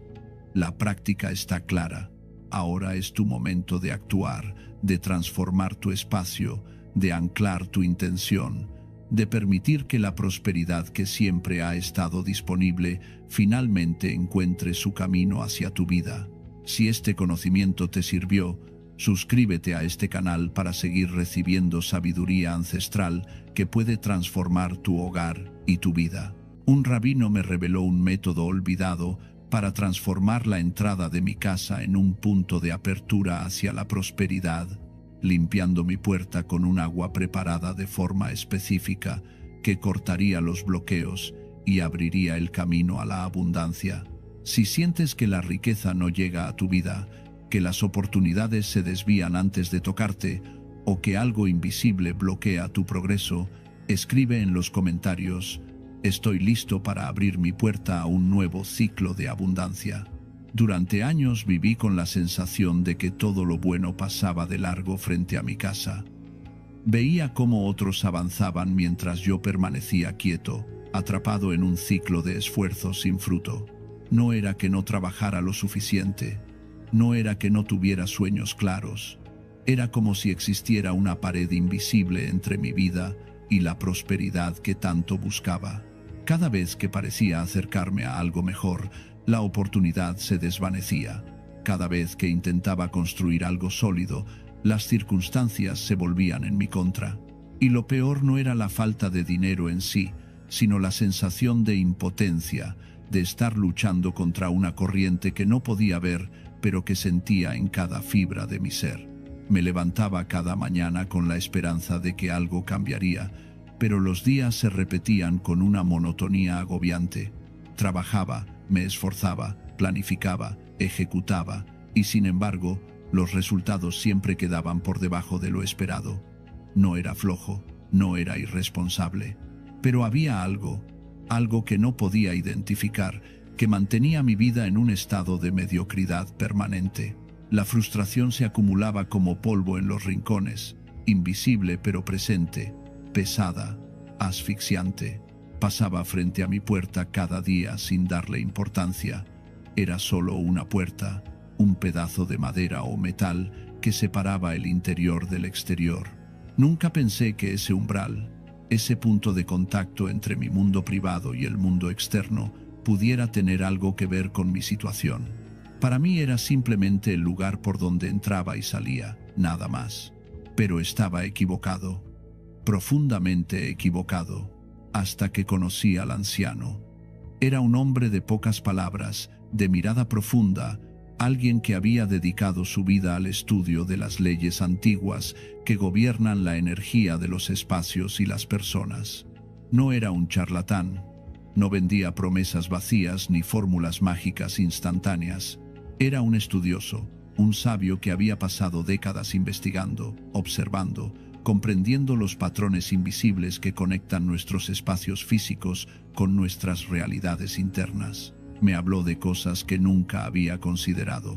La práctica está clara. Ahora es tu momento de actuar, de transformar tu espacio, de anclar tu intención, de permitir que la prosperidad que siempre ha estado disponible finalmente encuentre su camino hacia tu vida. Si este conocimiento te sirvió, suscríbete a este canal para seguir recibiendo sabiduría ancestral que puede transformar tu hogar y tu vida. Un rabino me reveló un método olvidado para transformar la entrada de mi casa en un punto de apertura hacia la prosperidad, limpiando mi puerta con un agua preparada de forma específica que cortaría los bloqueos y abriría el camino a la abundancia. Si sientes que la riqueza no llega a tu vida, que las oportunidades se desvían antes de tocarte o que algo invisible bloquea tu progreso, escribe en los comentarios: estoy listo para abrir mi puerta a un nuevo ciclo de abundancia. Durante años viví con la sensación de que todo lo bueno pasaba de largo frente a mi casa. Veía cómo otros avanzaban mientras yo permanecía quieto, atrapado en un ciclo de esfuerzo sin fruto. No era que no trabajara lo suficiente, no era que no tuviera sueños claros, era como si existiera una pared invisible entre mi vida y la prosperidad que tanto buscaba. Cada vez que parecía acercarme a algo mejor, La oportunidad se desvanecía. Cada vez que intentaba construir algo sólido, las circunstancias se volvían en mi contra. Y lo peor no era la falta de dinero en sí, sino la sensación de impotencia, de estar luchando contra una corriente que no podía ver, pero que sentía en cada fibra de mi ser. Me levantaba cada mañana con la esperanza de que algo cambiaría, pero los días se repetían con una monotonía agobiante. Trabajaba, me esforzaba, planificaba, ejecutaba, y sin embargo, los resultados siempre quedaban por debajo de lo esperado. No era flojo, no era irresponsable, pero había algo que no podía identificar, que mantenía mi vida en un estado de mediocridad permanente. La frustración se acumulaba como polvo en los rincones, invisible pero presente, pesada, asfixiante. Pasaba frente a mi puerta cada día sin darle importancia. Era solo una puerta, un pedazo de madera o metal que separaba el interior del exterior. Nunca pensé que ese umbral, ese punto de contacto entre mi mundo privado y el mundo externo, pudiera tener algo que ver con mi situación. Para mí era simplemente el lugar por donde entraba y salía, nada más. Pero estaba equivocado, profundamente equivocado, hasta que conocí al anciano. Era un hombre de pocas palabras, de mirada profunda, alguien que había dedicado su vida al estudio de las leyes antiguas que gobiernan la energía de los espacios y las personas. No era un charlatán, no vendía promesas vacías ni fórmulas mágicas instantáneas. Era un estudioso, un sabio que había pasado décadas investigando, observando, comprendiendo los patrones invisibles que conectan nuestros espacios físicos con nuestras realidades internas. Me habló de cosas que nunca había considerado.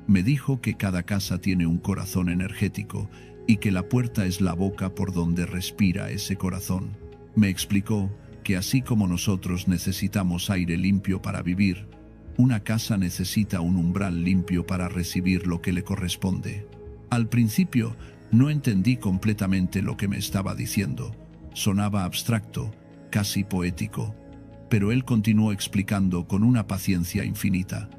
Me dijo que cada casa tiene un corazón energético y que la puerta es la boca por donde respira ese corazón. Me explicó que así como nosotros necesitamos aire limpio para vivir, una casa necesita un umbral limpio para recibir lo que le corresponde. Al principio, no entendí completamente lo que me estaba diciendo. Sonaba abstracto, casi poético. Pero él continuó explicando con una paciencia infinita.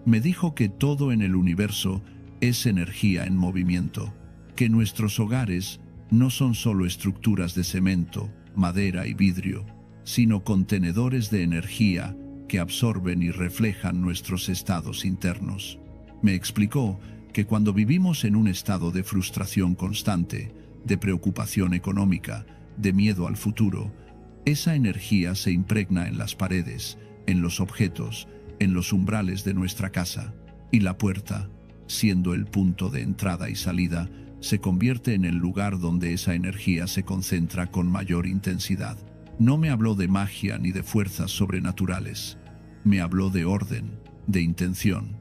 Me dijo que todo en el universo es energía en movimiento, que nuestros hogares no son solo estructuras de cemento, madera y vidrio, sino contenedores de energía que absorben y reflejan nuestros estados internos. Me explicó que cuando vivimos en un estado de frustración constante, de preocupación económica, de miedo al futuro, esa energía se impregna en las paredes, en los objetos, en los umbrales de nuestra casa, y la puerta, siendo el punto de entrada y salida, se convierte en el lugar donde esa energía se concentra con mayor intensidad. No me habló de magia ni de fuerzas sobrenaturales. Me habló de orden, de intención,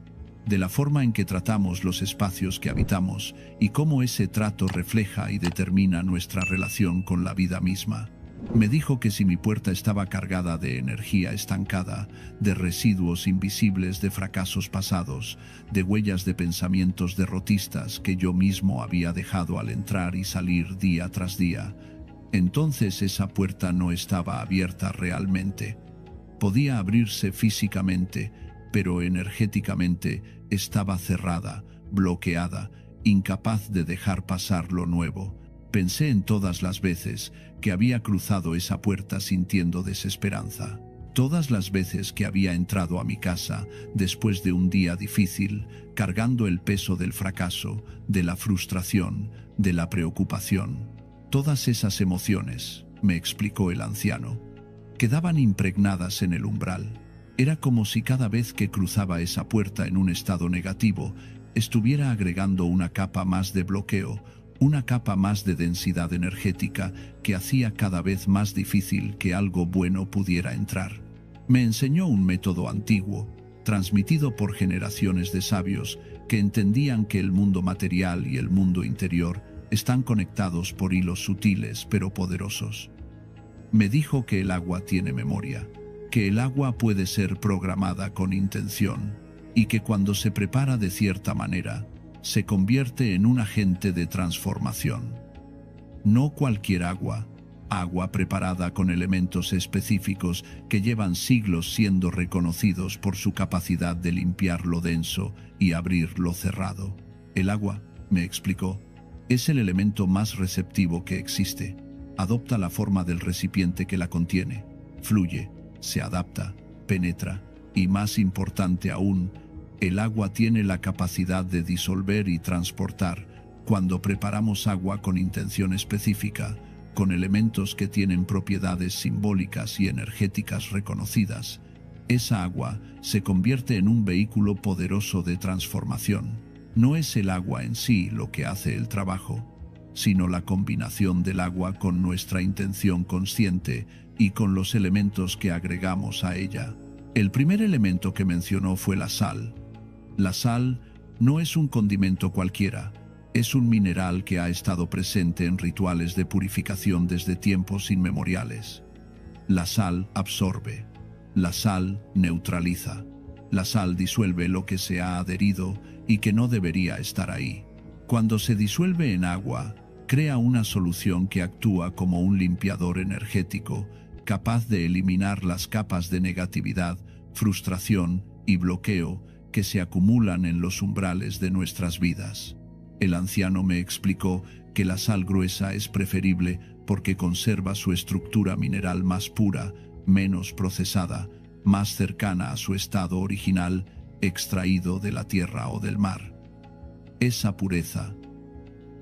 de la forma en que tratamos los espacios que habitamos y cómo ese trato refleja y determina nuestra relación con la vida misma. Me dijo que si mi puerta estaba cargada de energía estancada, de residuos invisibles de fracasos pasados, de huellas de pensamientos derrotistas que yo mismo había dejado al entrar y salir día tras día, entonces esa puerta no estaba abierta realmente. Podía abrirse físicamente, pero energéticamente estaba cerrada, bloqueada, incapaz de dejar pasar lo nuevo. Pensé en todas las veces que había cruzado esa puerta sintiendo desesperanza. Todas las veces que había entrado a mi casa después de un día difícil, cargando el peso del fracaso, de la frustración, de la preocupación. Todas esas emociones, me explicó el anciano, quedaban impregnadas en el umbral. Era como si cada vez que cruzaba esa puerta en un estado negativo, estuviera agregando una capa más de bloqueo, una capa más de densidad energética que hacía cada vez más difícil que algo bueno pudiera entrar. Me enseñó un método antiguo, transmitido por generaciones de sabios que entendían que el mundo material y el mundo interior están conectados por hilos sutiles pero poderosos. Me dijo que el agua tiene memoria, que el agua puede ser programada con intención y que cuando se prepara de cierta manera, se convierte en un agente de transformación. No cualquier agua, agua preparada con elementos específicos que llevan siglos siendo reconocidos por su capacidad de limpiar lo denso y abrir lo cerrado. El agua, me explicó, es el elemento más receptivo que existe. Adopta la forma del recipiente que la contiene, fluye, se adapta, penetra y, más importante aún, el agua tiene la capacidad de disolver y transportar. Cuando preparamos agua con intención específica, con elementos que tienen propiedades simbólicas y energéticas reconocidas, esa agua se convierte en un vehículo poderoso de transformación. No es el agua en sí lo que hace el trabajo, sino la combinación del agua con nuestra intención consciente y con los elementos que agregamos a ella. El primer elemento que mencionó fue la sal. La sal no es un condimento cualquiera, es un mineral que ha estado presente en rituales de purificación desde tiempos inmemoriales. La sal absorbe, la sal neutraliza, la sal disuelve lo que se ha adherido y que no debería estar ahí. Cuando se disuelve en agua, crea una solución que actúa como un limpiador energético, capaz de eliminar las capas de negatividad, frustración y bloqueo que se acumulan en los umbrales de nuestras vidas. El anciano me explicó que la sal gruesa es preferible porque conserva su estructura mineral más pura, menos procesada, más cercana a su estado original, extraído de la tierra o del mar. Esa pureza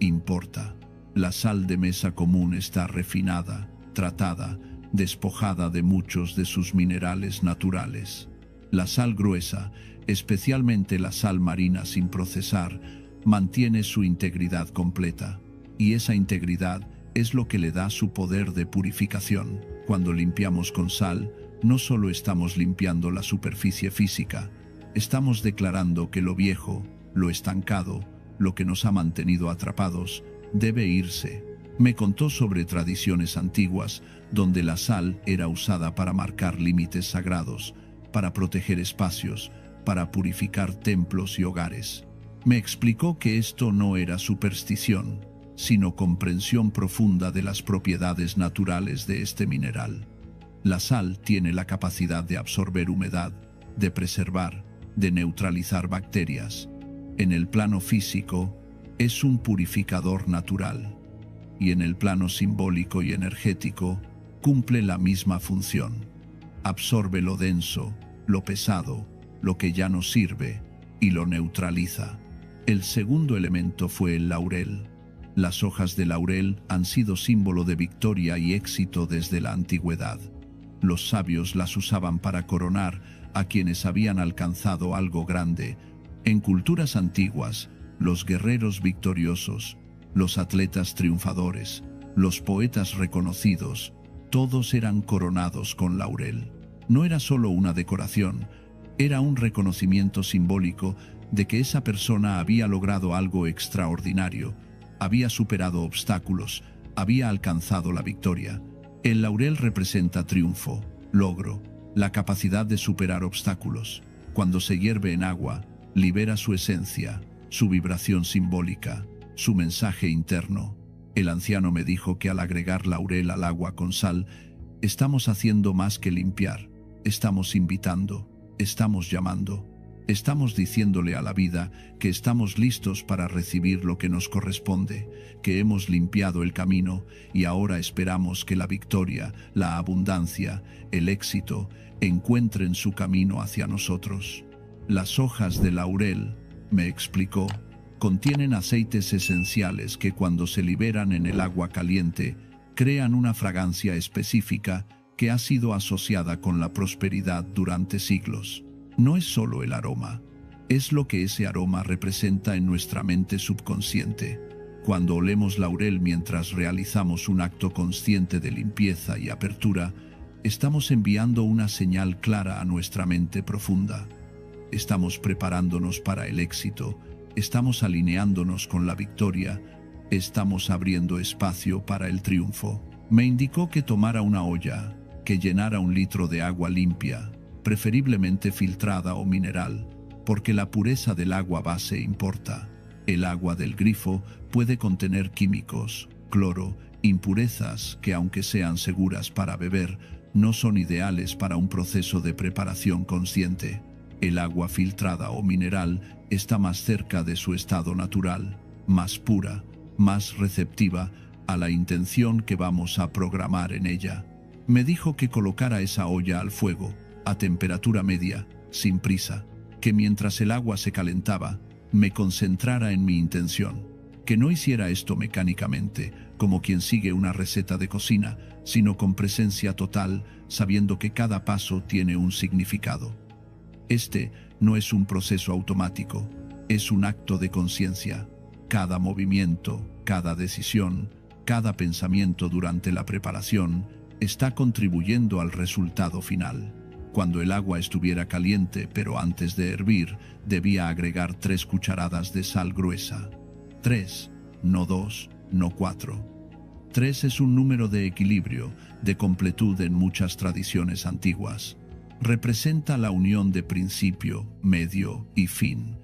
importa. La sal de mesa común está refinada, tratada, despojada de muchos de sus minerales naturales. La sal gruesa, especialmente la sal marina sin procesar, mantiene su integridad completa, y esa integridad es lo que le da su poder de purificación. Cuando limpiamos con sal, no solo estamos limpiando la superficie física, estamos declarando que lo viejo, lo estancado, lo que nos ha mantenido atrapados, debe irse. Me contó sobre tradiciones antiguas donde la sal era usada para marcar límites sagrados, para proteger espacios, para purificar templos y hogares. Me explicó que esto no era superstición, sino comprensión profunda de las propiedades naturales de este mineral. La sal tiene la capacidad de absorber humedad, de preservar, de neutralizar bacterias. En el plano físico, es un purificador natural, y en el plano simbólico y energético, cumple la misma función. Absorbe lo denso, lo pesado, lo que ya no sirve, y lo neutraliza. El segundo elemento fue el laurel. Las hojas de laurel han sido símbolo de victoria y éxito desde la antigüedad. Los sabios las usaban para coronar a quienes habían alcanzado algo grande. En culturas antiguas, los guerreros victoriosos, los atletas triunfadores, los poetas reconocidos, todos eran coronados con laurel. No era solo una decoración, era un reconocimiento simbólico de que esa persona había logrado algo extraordinario, había superado obstáculos, había alcanzado la victoria. El laurel representa triunfo, logro, la capacidad de superar obstáculos. Cuando se hierve en agua, libera su esencia, su vibración simbólica, su mensaje interno. El anciano me dijo que al agregar laurel al agua con sal, estamos haciendo más que limpiar, estamos invitando, estamos llamando, estamos diciéndole a la vida que estamos listos para recibir lo que nos corresponde, que hemos limpiado el camino y ahora esperamos que la victoria, la abundancia, el éxito encuentren su camino hacia nosotros. Las hojas de laurel, me explicó, contienen aceites esenciales que cuando se liberan en el agua caliente, crean una fragancia específica que ha sido asociada con la prosperidad durante siglos. No es solo el aroma, es lo que ese aroma representa en nuestra mente subconsciente. Cuando olemos laurel mientras realizamos un acto consciente de limpieza y apertura, estamos enviando una señal clara a nuestra mente profunda. Estamos preparándonos para el éxito, estamos alineándonos con la victoria, estamos abriendo espacio para el triunfo. Me indicó que tomara una olla, que llenara 1 litro de agua limpia, preferiblemente filtrada o mineral, porque la pureza del agua base importa. El agua del grifo puede contener químicos, cloro, Impurezas que, aunque sean seguras para beber, no son ideales para un proceso de preparación consciente. El agua filtrada o mineral está más cerca de su estado natural, más pura, más receptiva a la intención que vamos a programar en ella. Me dijo que colocara esa olla al fuego, a temperatura media, sin prisa, que mientras el agua se calentaba, me concentrara en mi intención, que no hiciera esto mecánicamente, como quien sigue una receta de cocina, sino con presencia total, sabiendo que cada paso tiene un significado. Este no es un proceso automático, es un acto de conciencia. Cada movimiento, cada decisión, cada pensamiento durante la preparación está contribuyendo al resultado final. Cuando el agua estuviera caliente, pero antes de hervir, debía agregar 3 cucharadas de sal gruesa. 3, no 2, no 4. 3 es un número de equilibrio, de completud en muchas tradiciones antiguas. Representa la unión de principio, medio y fin.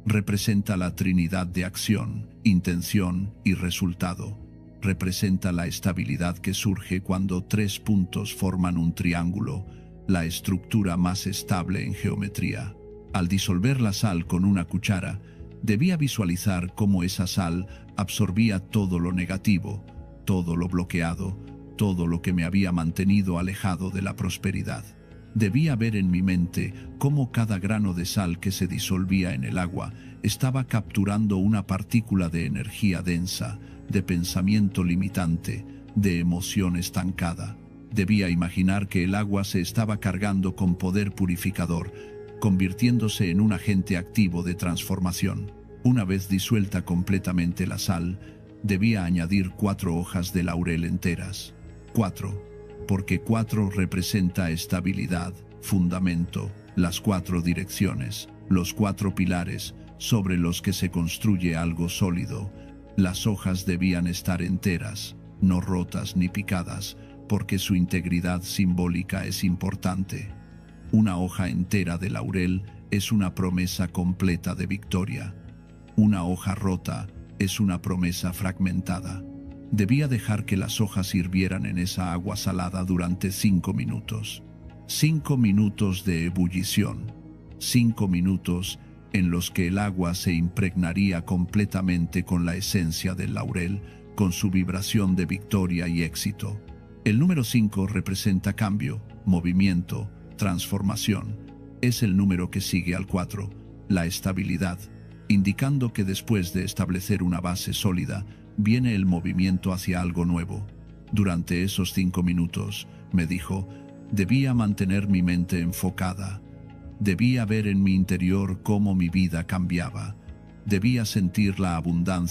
Representa la trinidad de acción, intención y resultado. Representa la estabilidad que surge cuando 3 puntos forman un triángulo, la estructura más estable en geometría. Al disolver la sal con una cuchara, debía visualizar cómo esa sal absorbía todo lo negativo, todo lo bloqueado, todo lo que me había mantenido alejado de la prosperidad. Debía ver en mi mente cómo cada grano de sal que se disolvía en el agua estaba capturando una partícula de energía densa, de pensamiento limitante, de emoción estancada. Debía imaginar que el agua se estaba cargando con poder purificador, convirtiéndose en un agente activo de transformación. Una vez disuelta completamente la sal, debía añadir 4 hojas de laurel enteras. 4, porque 4 representa estabilidad, fundamento, las 4 direcciones, los 4 pilares sobre los que se construye algo sólido. Las hojas debían estar enteras, no rotas ni picadas, porque su integridad simbólica es importante. Una hoja entera de laurel es una promesa completa de victoria. Una hoja rota es una promesa fragmentada. Debía dejar que las hojas hirvieran en esa agua salada durante 5 minutos. 5 minutos de ebullición. 5 minutos en los que el agua se impregnaría completamente con la esencia del laurel, con su vibración de victoria y éxito. El número 5 representa cambio, movimiento, transformación. Es el número que sigue al 4, la estabilidad, indicando que después de establecer una base sólida, viene el movimiento hacia algo nuevo. Durante esos 5 minutos, me dijo, debía mantener mi mente enfocada. Debía ver en mi interior cómo mi vida cambiaba. Debía sentir la abundancia